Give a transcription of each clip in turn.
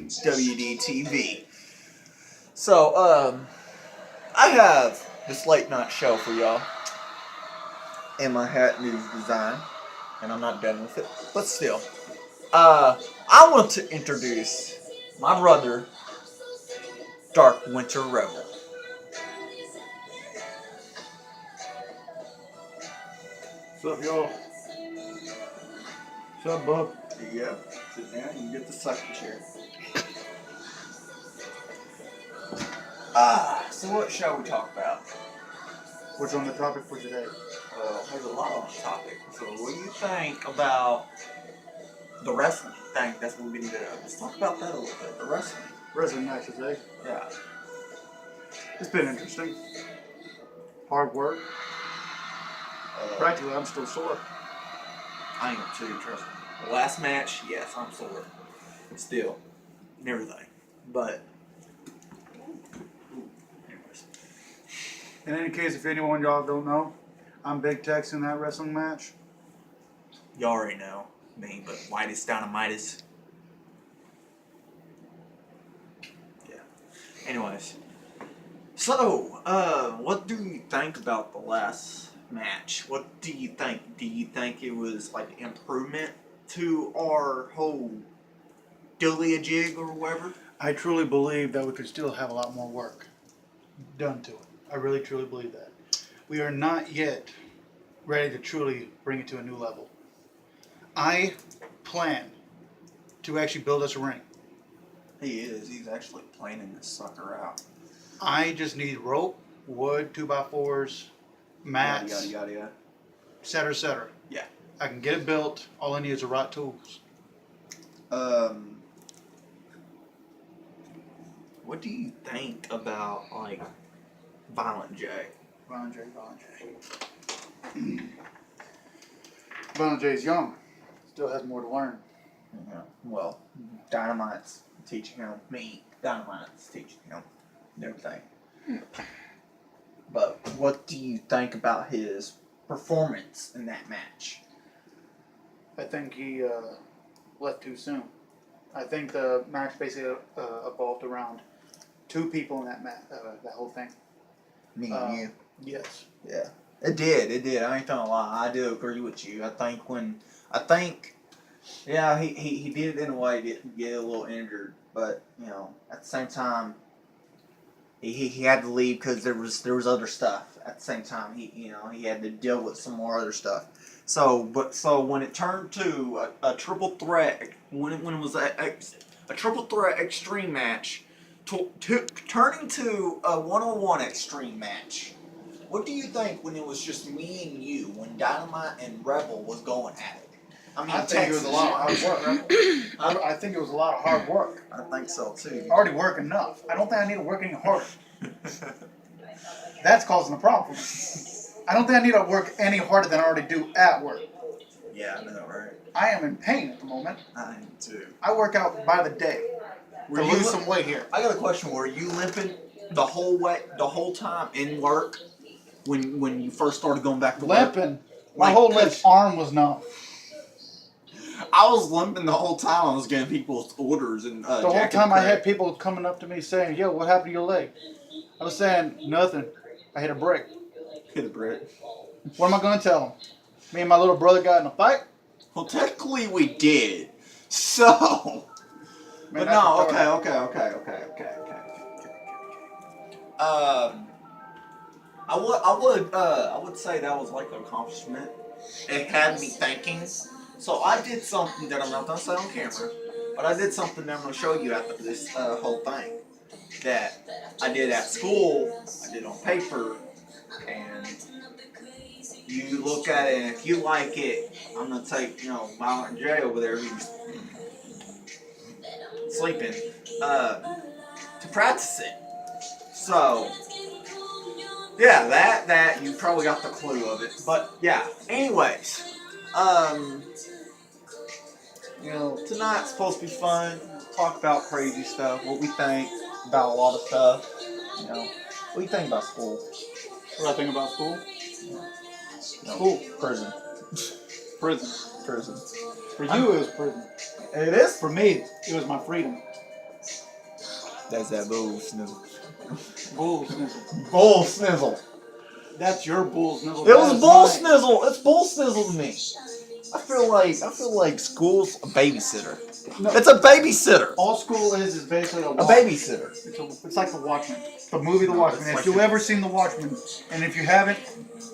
WDTV. So, I have this late night show for y'all. And my hat needs design. And I'm not done with it. But still. I want to introduce my brother, Dark Winter Rebel. What's up, y'all? What's up, bub? Yeah, sit down. You can get the sucking chair. So what shall we talk about? What's on the topic for today? Well, there's a lot on the topic. So what do you think about the wrestling thing? That's what we need to do. Let's talk about that a little bit. The wrestling. Wrestling matches, eh? Yeah. It's been interesting. Hard work. Practically, I'm still sore. I am too, trust me. The last match, yes, I'm sore. Still. And everything. But anyways. In any case, if anyone y'all don't know, I'm Big Tex in that wrestling match. You already know me, but Whitest Dynamitis. Yeah. Anyways. So, what do you think about the last match? What do you think? Do you think it was like improvement to our whole Delia jig or whatever? I truly believe that we could still have a lot more work done to it. I really, truly believe that. We are not yet ready to truly bring it to a new level. I plan to actually build us a ring. He is. He's actually planning this sucker out. I just need rope, wood, 2x4s, mats, Yada, yada, yada, etc., etc. Yeah. I can get it built. All I need is the right tools. What do you think about, like, Violent J? Violent J. Violent J is young. Still has more to learn. Yeah. Well, Dynamite's teaching him. Dynamite's teaching him. And everything. But what do you think about his performance in that match? I think he left too soon. I think the match basically evolved around two people in that that whole thing. Me and you. Yes. Yeah. It did. I ain't gonna lie. I do agree with you. Yeah, he did it in a way to get a little injured, but you know, at the same time, he had to leave because there was other stuff. At the same time, he had to deal with some more other stuff. So when it turned to a triple threat, when it was a triple threat extreme match, turning to a 1-on-1 extreme match. What do you think when it was just me and you, when Dynamite and Rebel was going at it? I think it was a lot of hard work. I think it was a lot of hard work. I think so too. I already work enough. I don't think I need to work any harder. That's causing a problem for me. I don't think I need to work any harder than I already do at work. Yeah, I know, right? I am in pain at the moment. I am too. I work out by the day to lose some weight here. I got a question. Were you limping the whole time in work when you first started going back to work? Limping. My whole left arm was numb. I was limping the whole time I was getting people's orders and the whole time I had people coming up to me saying, "Yo, what happened to your leg?" I was saying, "Nothing. I hit a brick." Hit a brick. What am I going to tell them? Me and my little brother got in a fight? Well, technically we did. So. Man, but no, okay. I would say that was like an accomplishment. It had me thinking. So I did something that I'm not gonna say on camera, but I did something that I'm gonna show you after this whole thing that I did at school. I did on paper, and you look at it, and if you like it, I'm gonna take Violent J over there who's sleeping to practice it. So. Yeah, that you probably got the clue of it. But yeah, anyways, tonight's supposed to be fun. Talk about crazy stuff, what we think about a lot of stuff. What do you think about school? What do I think about school? School, prison. Prison. Prison. For you, it was prison. It is? For me, it was my freedom. That's that bull snizzle. Bull snizzle. Bull snizzle. That's your bull snizzle. It was That's bull mine. snizzle. It's bull snizzle to me. I feel like school's a babysitter. No. It's a babysitter. All school is basically a babysitter. It's like The Watchmen. The movie The Watchmen. it's If like you've ever seen The Watchmen, and if you haven't,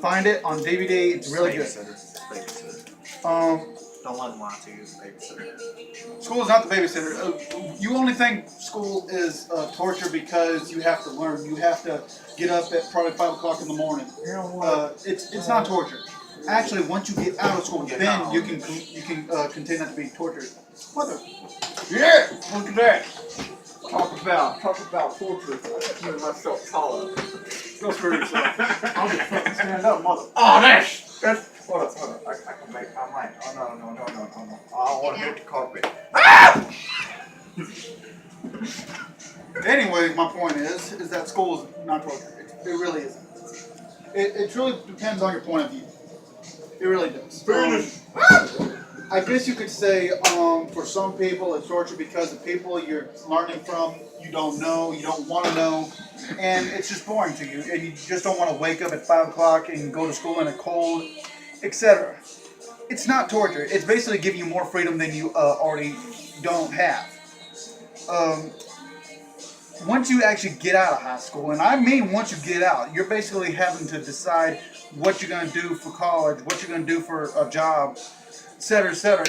find it on DVD. It's really good. Babysitter. Don't let them lie to you. It's a babysitter. School is not the babysitter. You only think school is torture because you have to learn. You have to get up at probably 5 o'clock in the morning. You know what? It's not torture. Actually, once you get out of school, then you can continue that to be torture. Mother. Yeah, look at that. Talk about torture. I made myself taller. Go for yourself. I'll just fucking stand up, mother. Oh, that's. Hold up. I can make. I might. Oh no. I don't want to hit the carpet. Ah! Anyway, my point is that school is not torture. It really isn't. It truly depends on your point of view. It really does. I guess you could say for some people it's torture because the people you're learning from you don't know, you don't want to know, and it's just boring to you, and you just don't want to wake up at 5 o'clock and go to school in a cold, etc. It's not torture. It's basically giving you more freedom than you already don't have. Once you actually get out of high school, and I mean once you get out, you're basically having to decide what you're going to do for college, what you're going to do for a job, etc., etc.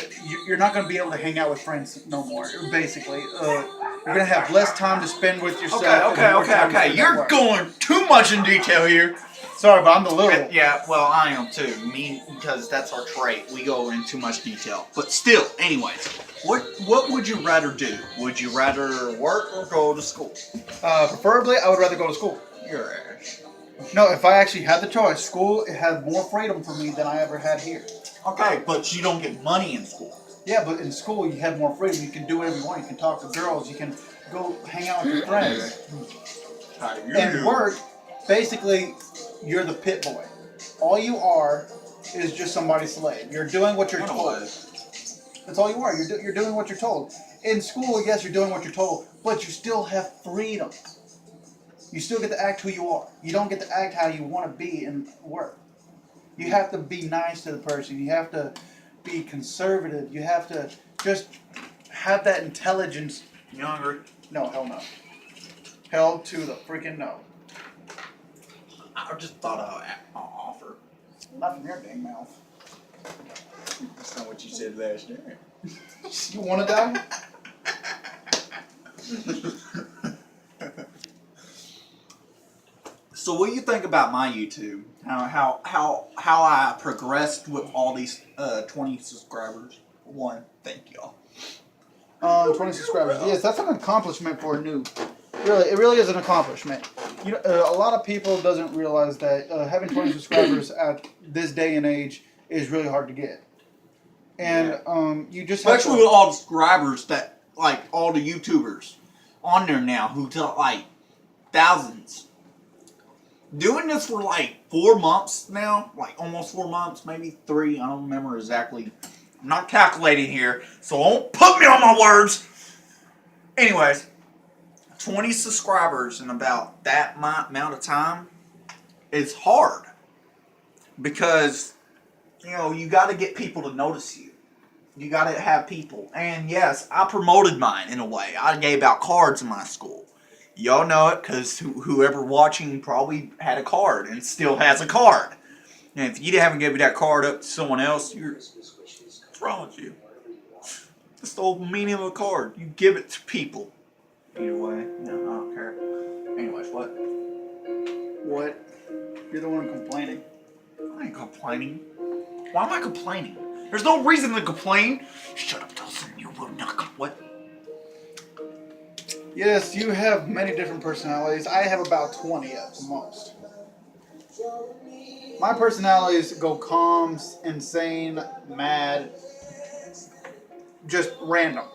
You're not going to be able to hang out with friends no more, basically. You're going to have less time to spend with yourself. Okay. You're going too much in detail here. Sorry, but I'm the little. Yeah, well, I am too. Me, because that's our trait. We go in too much detail. But still, anyways, what would you rather do? Would you rather work or go to school? Preferably, I would rather go to school. Your ass. No, if I actually had the choice, school it had more freedom for me than I ever had here. Okay, but you don't get money in school. Yeah, but in school you have more freedom. You can do whatever you want. You can talk to girls. You can go hang out with your friends. And work, basically, you're the pit boy. All you are is just somebody's slave. You're doing what you're told. That's all you are. You're doing what you're told. In school, yes, you're doing what you're told, but you still have freedom. You still get to act who you are. You don't get to act how you want to be in work. You have to be nice to the person. You have to be conservative. You have to just have that intelligence. You hungry? No, hell no. Hell to the freaking no. I just thought I'll offer. Not from your dang mouth. That's not what you said last year. You want to die? So what do you think about my YouTube? How I progressed with all these 20 subscribers? Thank y'all. 20 subscribers. Yes, that's an accomplishment for a noob. Really, it really is an accomplishment. You know, a lot of people doesn't realize that having 20 subscribers at this day and age is really hard to get. And you just have especially with all the subscribers that like all the YouTubers on there now who do like thousands. Doing this for like 4 months now, like almost 4 months, maybe 3. I don't remember exactly. I'm not calculating here, so don't put me on my words. Anyways, 20 subscribers in about that amount of time is hard because you got to get people to notice you. You got to have people, and yes, I promoted mine in a way. I gave out cards in my school. Y'all know it because whoever watching probably had a card and still has a card. And if you haven't given that card up to someone else, what's wrong with you? That's the whole meaning of a card. You give it to people. Either way, I don't care. Anyways, what? What? You're the one complaining. I ain't complaining. Why am I complaining? There's no reason to complain. Shut up, Dawson. You will not what? Yes, you have many different personalities. I have about 20 at the most. My personalities go calm, insane, mad, just random.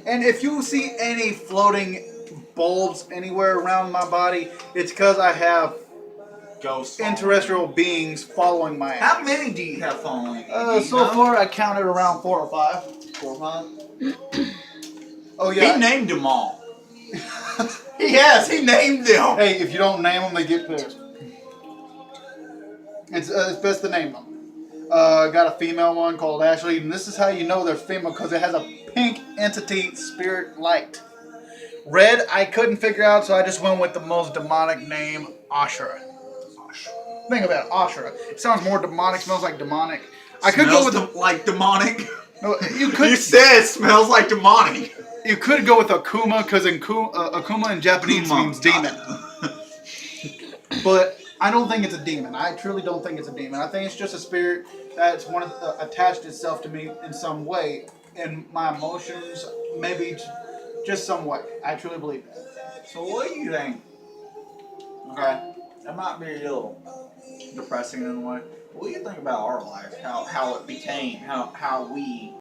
And if you see any floating bulbs anywhere around my body, it's because I have Ghosts. Interterrestrial beings following my ass. How many do you have following you? So far I counted around 4 or 5. 4 or 5? Oh yeah. He named them all. He has. He named them. Hey, if you don't name them, they get pissed. It's best to name them. Got a female one called Ashley, and this is how you know they're female because it has a pink entity spirit light. Red, I couldn't figure out, so I just went with the most demonic name, Ashura. Think about it, Ashura. It sounds more demonic, smells like demonic. I could go with like demonic. No, you could. You said it smells like demonic. You could go with Akuma because Akuma in Japanese means demon. But I don't think it's a demon. I truly don't think it's a demon. I think it's just a spirit that's attached itself to me in some way, in my emotions, maybe just some way. I truly believe that. So what do you think? Okay, that might be a little depressing in a way. What do you think about our life? How it became, how we